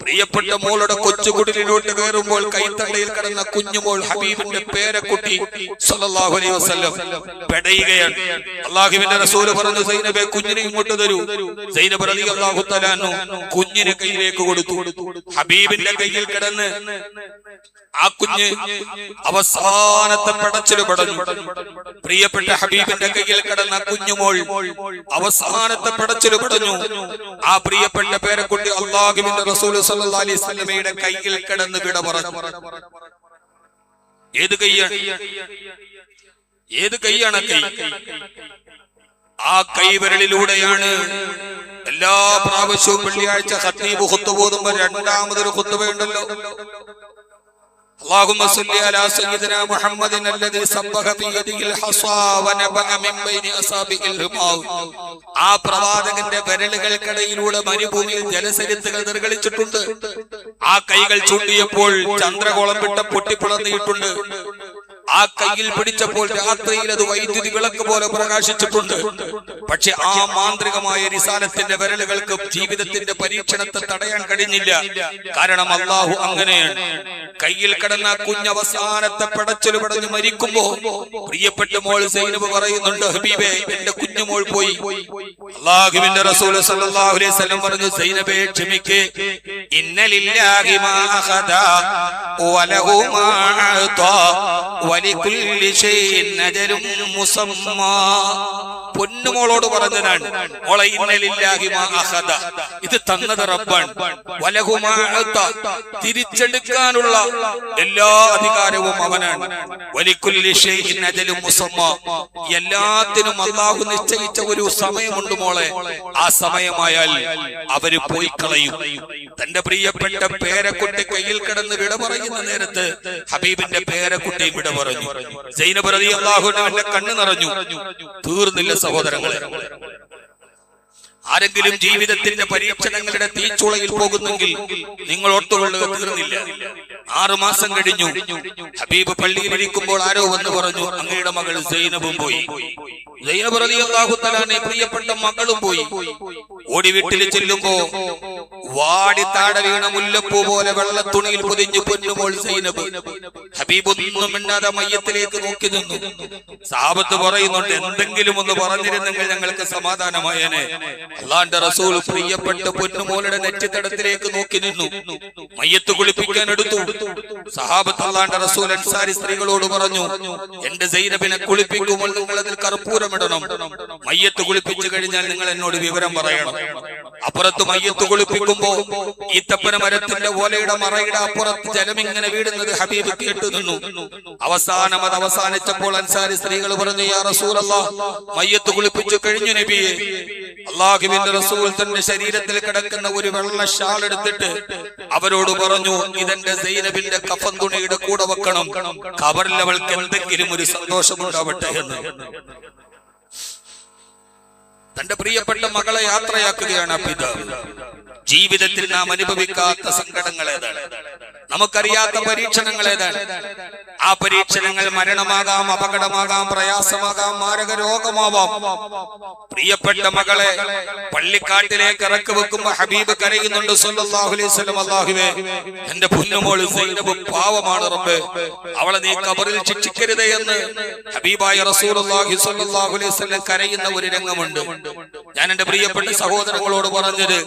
പ്രിയപ്പെട്ട മോളുടെ കൊച്ചുകുടിലോട്ട് കയറുമ്പോൾ കൈത്തണ്ടയിൽ കിടന്ന കുഞ്ഞുമോൾ ഹബീബിന്റെ പേരക്കുട്ടി സല്ലല്ലാഹു അലൈഹി വസല്ലം പെടയുകയാണ്. അല്ലാഹുവിന്റെ റസൂൽ പറഞ്ഞു, സൈനബേ കുഞ്ഞിനെ ഇങ്ങോട്ട് തരൂ. സൈനബ് റളിയല്ലാഹു തആല കുഞ്ഞിനെ കയ്യിലേക്ക് കൊടുത്തു. ഹബീബിന്റെ കയ്യിൽ കിടന്ന് ആ കുഞ്ഞ് അവസാനത്തെ പടച്ചില് പടഞ്ഞു. പ്രിയപ്പെട്ട ഹബീബിന്റെ കയ്യിൽ കിടന്ന കുഞ്ഞുമോൾ അവസാനത്തെ പടച്ചില് പടഞ്ഞു. ആ പ്രിയപ്പെട്ട പേരക്കുട്ടി അല്ലാഹുവിന്റെ റസൂൽ സല്ലല്ലാഹു അലൈഹി വസല്ലമയുടെ കയ്യിൽ കിടന്ന് വിട പറഞ്ഞു. ഏത് കൈയാണ്? ഏത് കൈയാണ്? കൈ. ആ കൈവിരലിലൂടെയാണ് എല്ലാ പ്രാവശ്യവും വെള്ളിയാഴ്ച ഖത്തീബ് ഖുത്ബ ഓതുമ്പോൾ രണ്ടാമതൊരു ഖുത്ബ ഉണ്ടല്ലോ, اللهم صل على سيدنا محمد الذي سبح بيده الحصى ونبأ من بين أصابع الرمال. ആ പ്രവാചകന്റെ വിരലുകൾക്കിടയിലൂടെ മരുഭൂമിയിൽ ജലസരിത്തുകൾ നിർഗളിച്ചിട്ടുണ്ട്. ആ കൈകൾ ചൂണ്ടിയപ്പോൾ ചന്ദ്രകോളം വിട്ട പൊട്ടിപ്പിളർന്നിട്ടുണ്ട്. ആ കയ്യിൽ പിടിച്ചപ്പോൾ രാത്രിയിൽ അത് വൈദ്യുതി വിളക്ക് പോലെ പ്രകാശിച്ചിട്ടുണ്ട്. പക്ഷെ ആ മാന്ത്രികമായ റിസാലത്തിന്റെ വിരലുകൾക്ക് ജീവിതത്തിന്റെ പരീക്ഷണത്തെ തടയാൻ കഴിഞ്ഞില്ല. കാരണം അല്ലാഹു അങ്ങനെയാണ്. കയ്യിൽ കിടന്ന കുഞ്ഞവസാനത്തെ പടച്ചല് പടഞ്ഞ് മരിക്കുമ്പോ പ്രിയപ്പെട്ട മോൾ സൈനബ് പറയുന്നുണ്ട്, ഹബീബേ എന്റെ കുഞ്ഞുമോൾ പോയി. അല്ലാഹുവിന്റെ റസൂൽ സല്ലല്ലാഹു അലൈഹി വസല്ലം പറഞ്ഞു, സൈനബേ ക്ഷമിക്കേ, ഇന്ന ലില്ലാഹി മാ അഖദ വലഹു മാ അതാ വലികുല്ലി ഷൈഇൻ അജലുൻ മുസമ്മാ. പൊന്നുമോളോട് പറഞ്ഞതാണ്, മോളെ ഇന്നലില്ലാഹി മാ അഖദ, ഇത് തന്നത് റബ്ബാണ്. വലഹു മാ അത, തിരിച്ചെടുക്കാനുള്ള എല്ലാ അധികാരവും അവനാണ്. വലികുല്ലി ഷൈഇൻ അജലുൻ മുസമ്മാ, എല്ലാത്തിനും അല്ലാഹു നിശ്ചയിച്ച ഒരു സമയമുണ്ട് മോളെ. ആ സമയമായാൽ അവര് പോയി കളയും. തന്റെ പ്രിയപ്പെട്ട പേരക്കുട്ടി കയ്യിൽ കിടന്ന് വിട പറയുന്ന നേരത്ത് ഹബീബിന്റെ പേരക്കുട്ടി വിട പറഞ്ഞു. സൈനബ് റളിയല്ലാഹു അൻഹയുടെ കണ്ണ് നിറഞ്ഞു. തീർന്നില്ല സഹോദരങ്ങളെ. ആരെങ്കിലും ജീവിതത്തിന്റെ പരീക്ഷണങ്ങളുടെ തീച്ചുളയിൽ പോകുന്നെങ്കിൽ നിങ്ങൾ ഓർത്തുകൊള്ളുക, തീർന്നില്ല. 6 മാസം കഴിഞ്ഞു. ഹബീബ് പള്ളിയിൽ ഇരിക്കുമ്പോൾ ആരോ വന്ന് പറഞ്ഞു, അങ്ങയുടെ മകൾ സൈനബും പോയി. സൈനബ് റളിയല്ലാഹു തആലയുടെ പ്രിയപ്പെട്ട മകളും പോയി. ഓടി വീട്ടിൽ ചെല്ലുമ്പോ വാടി താട വീണ മുല്ലപ്പൂ പോലെ വെള്ളത്തുണിയിൽ പൊതിഞ്ഞു പൊന്നുമോൾ സൈനബ്. ഹബീബ് ഒന്നും മിണ്ടാതെ മയ്യത്തിലേക്ക് നോക്കി നിന്നു. സഹാബത്ത് പറയുന്നുണ്ട്, എന്തെങ്കിലും ഒന്ന് പറഞ്ഞിരുന്നെങ്കിൽ ഞങ്ങൾക്ക് സമാധാനമായേനെ. അല്ലാഹുവിന്റെ റസൂൽ പ്രിയപ്പെട്ട പൊന്നുമോളുടെ നെറ്റിത്തടത്തിലേക്ക് നോക്കി നിന്നു. മയ്യത്ത് കുളിപ്പിക്കാൻ എടുത്തു. സഹാബത്ത് അല്ലാഹുവിന്റെ റസൂൽ അൻസാരി സ്ത്രീകളോട് പറഞ്ഞു, എന്റെ സൈനബിനെ കുളിപ്പിക്കുമ്പോൾ നിങ്ങൾ അതിൽ കർപ്പൂരമിടണം. മയ്യത്ത് കുളിപ്പിച്ചു കഴിഞ്ഞാൽ നിങ്ങൾ എന്നോട് വിവരം പറയണം. അപ്പുറത്ത് മയ്യത്ത് കുളിപ്പിക്കുമ്പോ ഈത്തപ്പന മരത്തിന്റെ ഓലയുടെ മറയുടെ അപ്പുറത്ത് ജലം ഇങ്ങനെ വീടുന്നത് ഹബീബ് കേട്ടു നിന്നു. അവസാനം അത് അവസാനിച്ചപ്പോൾ അൻസാരി സ്ത്രീകൾ പറഞ്ഞു, യാ റസൂലല്ലാഹ്, മയ്യത്ത് കുളിപ്പിച്ചു കഴിഞ്ഞു നബിയെ. അല്ലാഹുവിന്റെ റസൂൽ തന്റെ ശരീരത്തിൽ കിടക്കുന്ന ഒരു വെള്ള ഷാൾ എടുത്തിട്ട് അവരോട് പറഞ്ഞു, ഇതെന്റെ സൈനബിന്റെ കഫൻ തുണിയുടെ കൂടെ വെക്കണം. ഖബറിൽ അവൾക്ക് എന്തെങ്കിലും ഒരു സന്തോഷമുണ്ടാവട്ടെ എന്ന്. തന്റെ പ്രിയപ്പെട്ട മകളെ യാത്രയാക്കുകയാണ് ആ പിതാവ്. ജീവിതത്തിൽ നാം അനുഭവിക്കാത്ത സങ്കടങ്ങൾ ഏതാണ്? നമുക്കറിയാത്ത പരീക്ഷണങ്ങൾ ഏതാണ്? ആ പരീക്ഷണങ്ങൾ മരണമാകാം, അപകടമാകാം, പ്രയാസമാകാം, മാരക രോഗമാവാം. പ്രിയപ്പെട്ട മകളെ പള്ളിക്കാട്ടിലേക്ക് ഇറക്കി വെക്കുമ്പോ ഹബീബ് കരയുന്നുണ്ട് സല്ലല്ലാഹു അലൈഹി വസല്ലം, അല്ലാഹുവേ, എന്റെ പൊന്നുമോൾ സൈനബ് പാവമാണ് റബ്ബേ, അവളെ നീ ഖബറിൽ ശിക്ഷിക്കരുതേ എന്ന് ഹബീബായ റസൂലുള്ളാഹി സ്വല്ലല്ലാഹു അലൈഹി വസല്ലം കരയുന്ന ഒരു രംഗമുണ്ട്. ഞാൻ എന്റെ പ്രിയപ്പെട്ട സഹോദരങ്ങളോട് പറഞ്ഞത്,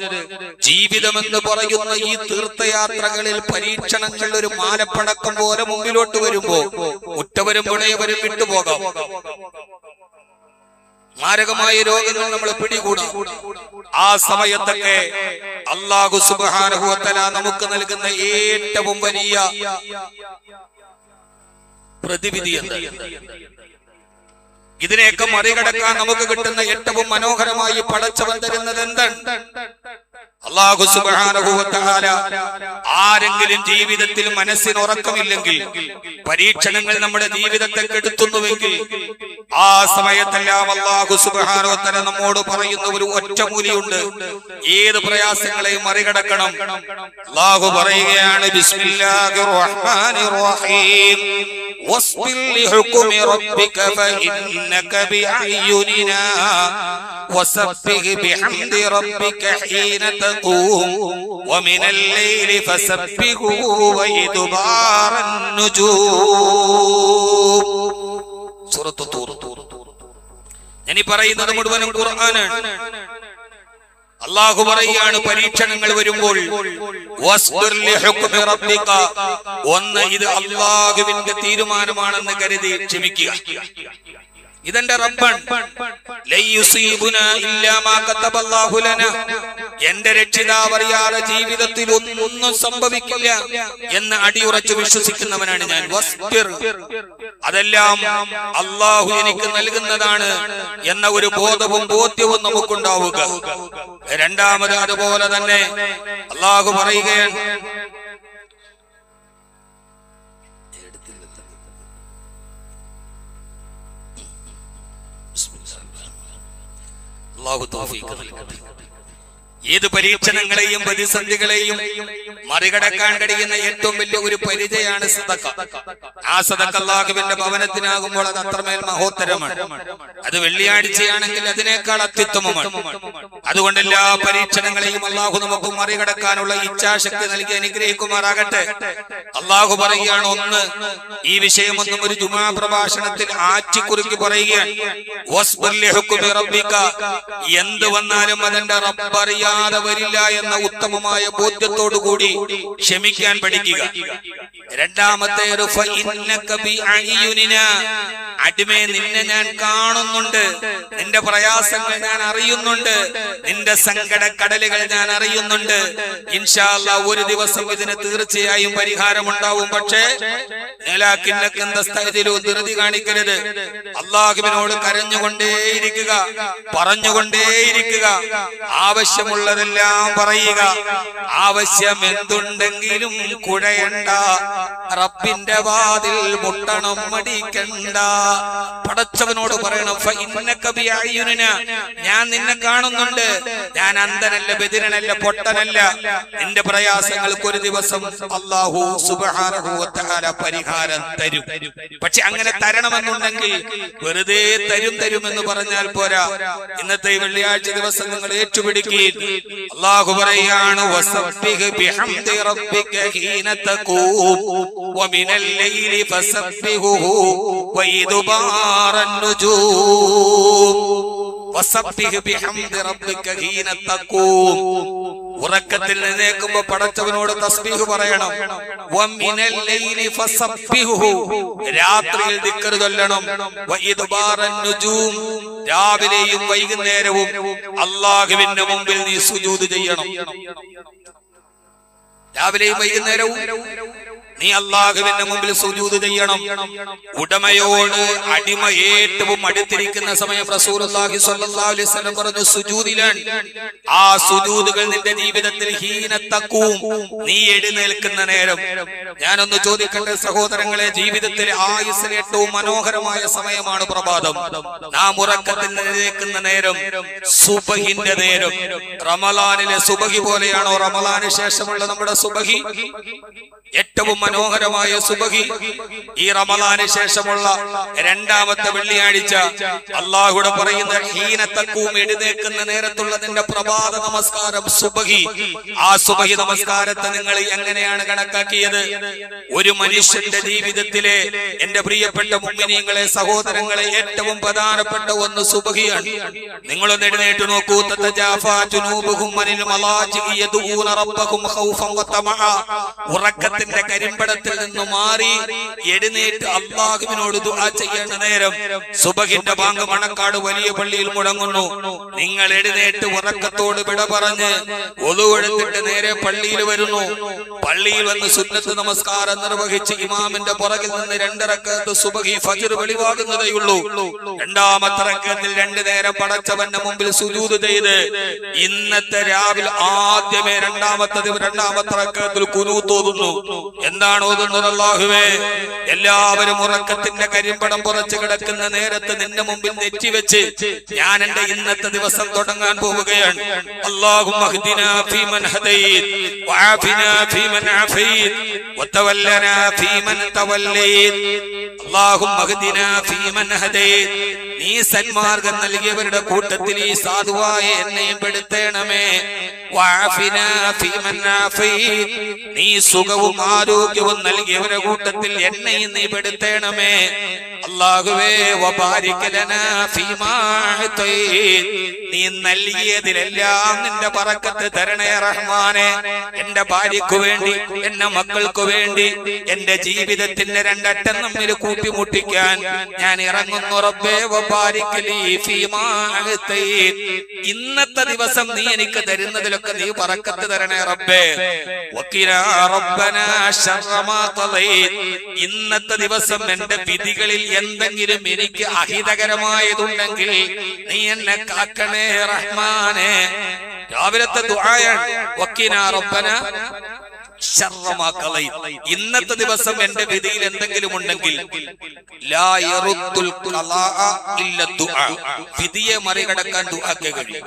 ജീവിതമെന്ന് പറയുന്ന ഈ തീർത്ഥയാത്രകളിൽ പരീക്ഷണങ്ങൾ ഒരു മാലപ്പടക്കം പോലെ മുമ്പിലോട്ട് വരുമ്പോ ഉറ്റവരും പുഴയവരും വിട്ടുപോകാം. മാരകമായ രോഗങ്ങൾ നമ്മളെ പിടികൂടാം. ആ സമയത്തൊക്കെ അല്ലാഹു സുബ്ഹാനഹു വ തആല നമുക്ക് നൽകുന്ന ഏറ്റവും വലിയ പ്രതിവിധി എന്താണ്? ഇതിനെയൊക്കെ മറികടക്കാൻ നമുക്ക് കിട്ടുന്ന ഏറ്റവും മനോഹരമായി പടച്ചവൻ തരുന്നത് എന്താണ്? അല്ലാഹു സുബ്ഹാനഹു വ തആല ആരെങ്കിലും ജീവിതത്തിൽ മനസ്സിന് ഉറക്കമില്ലെങ്കിൽ, പരീക്ഷണങ്ങൾ നമ്മുടെ ജീവിതത്തെ കെടുത്തുന്നുവെങ്കിൽ, ആ സമയത്തെല്ലാം അല്ലാഹു സുബ്ഹാനഹു വ തആല നമ്മോട് പറയുന്ന ഒരു ഒറ്റമൂലിയുണ്ട്. ഏത് പ്രയാസങ്ങളെയും മറികടക്കണം. അല്ലാഹു പറയുകയാണ്, ബിസ്മില്ലാഹിർ റഹ്മാനിർ റഹീം, വസ്ബിർ ലിഹുക്മി റബ്ബിക ഫഇന്നക ബിഅയ്യുനിനാ വസബ്ബിഹ് ബിഹംദി റബ്ബിക ഹീന തഖൂം വമിനൽ ലൈലി ഫസബ്ബിഹു വഇദ്ബാറൻ നുജൂം. സൂറത്ത് തൂർ. ഞാൻ ഈ പറയുന്നത് മുഴുവനും ഖുർആനാണ്. അല്ലാഹു പറയാണ്, പരീക്ഷണങ്ങൾ വരുമ്പോൾ വസ്ബിർ ലിഹുക്മി റബ്ബിക, ഒന്ന് ഇത് അല്ലാഹുവിന്റെ തീരുമാനമാണെന്ന് കരുതി ക്ഷമിക്കുക. ഇതെന്റെ റബ്ബാണ്. ലയുസീബുനാ ഇല്ലാ മാ കതബല്ലാഹു ലനാ, എന്റെ രക്ഷിതാവ് അറിയാതെ ജീവിതത്തിൽ ഒന്നും സംഭവിക്കില്ല എന്ന് അടിയുറച്ച് വിശ്വസിക്കുന്നവനാണ് ഞാൻ. വസ്ബിർ, അതെല്ലാം അല്ലാഹു എനിക്ക് നൽകുന്നതാണ് എന്ന ഒരു ബോധവും ബോധ്യവും നമുക്കുണ്ടാവുക. രണ്ടാമത് അതുപോലെ തന്നെ അല്ലാഹു പറയുകയാണ്, അല്ലാഹു തൗഫീഖ് നൽകട്ടെ. ഏത് പരീക്ഷണങ്ങളെയും പ്രതിസന്ധികളെയും മറികടക്കാൻ കഴിയുന്ന ഏറ്റവും വലിയ ഒരു പരിചയമാണ് സദഖ. ആ സദഖ അല്ലാഹുവിന്റെ ഭവനത്തിനാകുമ്പോൾ അത് അത്രമേൽ മഹോത്തരമാണ്. അത് വെള്ളിയാഴ്ചയാണെങ്കിൽ അതിനേക്കാൾ അത്യുത്തമമാണ്. അതുകൊണ്ട് എല്ലാ പരീക്ഷണങ്ങളെയും അല്ലാഹു നമുക്ക് മറികടക്കാനുള്ള ഇച്ഛാശക്തി നൽകി അനുഗ്രഹിക്കുമാറാകട്ടെ. അല്ലാഹു പറയുകയാണ്, ഒന്ന്, ഈ വിഷയമൊന്നും ഒരു ജുമാ പ്രഭാഷണത്തിൽ ആറ്റിക്കുറുക്കി പറയുകയാണ്. വസ്ബിർ ലിഹുക്മി റബ്ബിക, എന്ത് വന്നാലും അതെന്റെ റബ്ബ് അറിയാം അറിയാതെ വരില്ല എന്ന ഉത്തമമായ ബോധ്യത്തോടുകൂടി ക്ഷമിക്കാൻ പഠിക്കുക. രണ്ടാമത്തേത് അടിമേ, നിന്നെ ഞാൻ കാണുന്നുണ്ട്, നിന്റെ പ്രയാസങ്ങൾ ഞാൻ അറിയുന്നുണ്ട്, നിന്റെ സങ്കടക്കടലുകൾ ഞാൻ അറിയുന്നുണ്ട്. ഇൻഷാ അല്ലാഹ് ഒരു ദിവസം ഇതിന് തീർച്ചയായും പരിഹാരമുണ്ടാവും. പക്ഷേ ധൃതി കാണിക്കരുത്. അള്ളാഹുവിനോട് കരഞ്ഞുകൊണ്ടേയിരിക്കുക, പറഞ്ഞുകൊണ്ടേയിരിക്കുക, ആവശ്യമുള്ളതെല്ലാം പറയുക. ആവശ്യം എന്തുണ്ടെങ്കിലും കുഴയണ്ട, റബ്ബിന്റെ വാതിൽ മുട്ടണം മടിക്കണ്ട. പടച്ചവനോട് പറയണം, ഞാൻ നിന്നെ കാണുന്നുണ്ട്, ഞാൻ അന്ധനല്ല, ബദിരനല്ല, പൊട്ടനല്ല. നിന്റെ പ്രയാസങ്ങൾക്ക് ഒരു ദിവസം അല്ലാഹു സുബ്ഹാനഹു വ തആല പരിഹാരം തരും. പക്ഷെ അങ്ങനെ തരണമെന്നുണ്ടെങ്കിൽ വെറുതെ തരുമെന്ന് പറഞ്ഞാൽ പോരാ. ഇന്നത്തെ വെള്ളിയാഴ്ച ദിവസം നിങ്ങൾ ഏറ്റുപിടിക്കുകയും അല്ലാഹു പറയാണ്, വസബ്ബിഹ് ബിഹംദി റബ്ബിക ഹീന തഖൂം വമിനൽ ലൈലി ഫസബ്ബിഹുഹു വഇദ്ബാറൻ നുജൂം. വസബ്ബിഹ് ബിഹംദി റബ്ബിക ഹീന തഖൂം. ഉറക്കത്തിൽ എഴുന്നേൽക്കുമ്പോൾ പടച്ചവനോട് തസ്ബീഹ് പറയണം. വമിനൽ ലൈലി ഫസബ്ബിഹുഹു, രാത്രിയിൽ ദിക്ർ ചൊല്ലണം. വഇദ്ബാറൻ നുജൂം, രാവിലെയും വൈകുന്നേരവും അല്ലാഹുവിന്റെ മുമ്പിൽ നീ സുജൂദ് ചെയ്യണം. രാവിലെയും വൈകുന്നേരവും നീ അല്ലാഹുവിന്റെ മുമ്പിൽ സുജൂദ് ചെയ്യണം. ഉടമയോട് അടിമ ഏറ്റവും അടുത്തിരിക്കുന്ന സമയം റസൂലുള്ളാഹി സ്വല്ലല്ലാഹു അലൈഹി വസല്ലം പറഞ്ഞു, സുജൂദിലാണ്. ആ സുജൂദുകൾ നിന്റെ ജീവിതത്തിൽ ഹീന തഖൂം, നീ എഴുന്നേൽക്കുന്ന നേരം. ഞാനൊന്ന് ചോദിക്കട്ടെ സഹോദരങ്ങളെ, ജീവിതത്തിലെ ആയുസ്സിലെ ഏറ്റവും മനോഹരമായ സമയമാണ് പ്രഭാതം. നാം ഉറക്കത്തിൽ എഴുന്നേൽക്കുന്ന നേരം, സുബഹിന്റെ നേരം. റമളാനിലെ സുബഹി പോലെയാണോ റമളാന് ശേഷമുള്ള നമ്മുടെ സുബഹി? ഏറ്റവും മനോഹരമായ സുബഹി ഈ റമളാന് ശേഷമുള്ള രണ്ടാമത്തെ വെള്ളിയാഴ്ച. അല്ലാഹുവിടെ പറയുന്ന ഹീന തഖൂം, എഴുന്നേൽക്കുന്ന നേരത്തുള്ള നിന്റെ പ്രഭാത നമസ്കാരം സുബഹി. ആ സുബഹി നമസ്കാരത്തെ നിങ്ങൾ എങ്ങനെയാണ് കണക്കാക്കിയത്? ഒരു മനുഷ്യന്റെ ജീവിതത്തിലെ, എന്റെ പ്രിയപ്പെട്ട മുഅ്മിനീങ്ങളെ, സഹോദരങ്ങളെ, ഏറ്റവും പ്രധാനപ്പെട്ട ഒന്ന് സുബഹിയാണ്. നിങ്ങളൊന്ന് എഴുന്നേറ്റ് നോക്കൂ. തതജാഫാ ജുനൂബുഹും അനിൽ മലാജിഇ യദഊന റബ്ബഹും ഖൗഫൻ വതമഅ. ഉറക്കത്തിന്റെ കരിമ്പടത്തിൽ നിന്ന് മാറി എഴുന്നേറ്റ് അല്ലാഹുവിനോട് ദുആ ചെയ്യുന്ന നേരം സുബഹിന്റെ ബാങ്ക് മണക്കാട് വലിയ പള്ളിയിൽ മുടങ്ങുന്നു. നിങ്ങൾ എഴുന്നേറ്റ് ഉറക്കത്തോട് വിട പറഞ്ഞ് ഒളു എടുത്തിട്ട് നേരെ പള്ളിയിൽ വരുന്നു. പള്ളിയിൽ വന്ന് സുന്നത്ത് നമസ്കാരം നിർവഹിച്ച് ഇമാമിന്റെ പുറകിൽ നിന്ന് 2 റക്അത്ത് സുബഹി ഫജ്ർ വെളിവാകുന്നതേയുള്ളൂ. രണ്ടാമത്തെ റക്അത്തിൽ 2 നേരം പടച്ചവന്റെ മുമ്പിൽ സുജൂദ് ചെയ്ത് ഇന്നത്തെ രാവിലെ ആദ്യമേ രണ്ടാമത്തെ റക്അത്തിൽ ഖുനൂത്ത് ഓതുന്നു. എന്താണ് ഓതുന്നത്? അല്ലാഹുവേ, എല്ലാവരും ഉറക്കത്തിന്റെ കരിമ്പടം പുറച്ചു കിടക്കുന്ന നേരത്ത് നിന്റെ മുമ്പിൽ നെറ്റിവെച്ച് ഞാൻ എന്റെ ഇന്നത്തെ ദിവസം തുടങ്ങാൻ പോവുകയാണ്. അല്ലാഹുമ്മ ഹ്ദിനാ ഫീമൻ ഹദൈത് വആഫിനാ ഫീമൻ ആഫൈത് വതവല്ലനാ ഫീമൻ തവല്ലൈത്. അല്ലാഹുമ്മ ഹ്ദിനാ ഫീമൻ ഹദൈത്, നീ സന്മാർഗം നൽകിയവരുടെ കൂട്ടത്തിൽ ഈ സാധുവായ എന്നെയും പെടുത്തേണമേ. വഅഫിനാ ഫീമൻ ആഫൈത്, നീ സുഖവും ആരോഗ്യവും നൽകിയവരുടെ കൂട്ടത്തിൽ എന്നെയും നീ പെടുത്തേണമേ. അല്ലാഹുവേ, വബാരിക് ലനാ ഫീമാ അഅതൈത്, നീ നൽകിയതിലെല്ലാം നിന്റെ ബറക്കത്ത് തരണേ റഹ്മാനെ. എന്റെ ഭാര്യയ്ക്കു വേണ്ടി, എന്റെ മക്കൾക്കു വേണ്ടി, എന്റെ ജീവിതത്തിന്റെ 2 അറ്റം തമ്മിൽ കൂട്ടിമുട്ടിക്കാൻ ഞാൻ ഇറങ്ങുന്നു റബ്ബേ. വബാരിക് ലീ ഫീമാ അഅതൈത്, ഇന്നത്തെ ദിവസം നീ എനിക്ക് തരുന്നതിലൊക്കെ നീ ബറക്കത്ത് തരണേ റബ്ബേ. വഖിനാ റബ്ബനാ ശർറ മാ ഖളൈത്, ഇന്നത്തെ ദിവസം എന്റെ വിധികളിൽ എന്തെങ്കിലും എനിക്ക് അഹിതകരമായതുണ്ടെങ്കിൽ നീ എന്നെ കാക്കണേ റഹ്മാനെ. രാവിലത്തെ ദുആയാണ്. വഖിനാ റബ്ബനാ ശർറ മാ ഖളൈത്, ഇന്നത്തെ ദിവസം എന്റെ വിധിയിൽ എന്തെങ്കിലും ഉണ്ടെങ്കിൽ ലാ യറുദ്ദുൽ ഖളാഅ ഇല്ല ദുആ, വിധിയെ മറികടക്കാൻ ദുആക്ക് കഴിയും.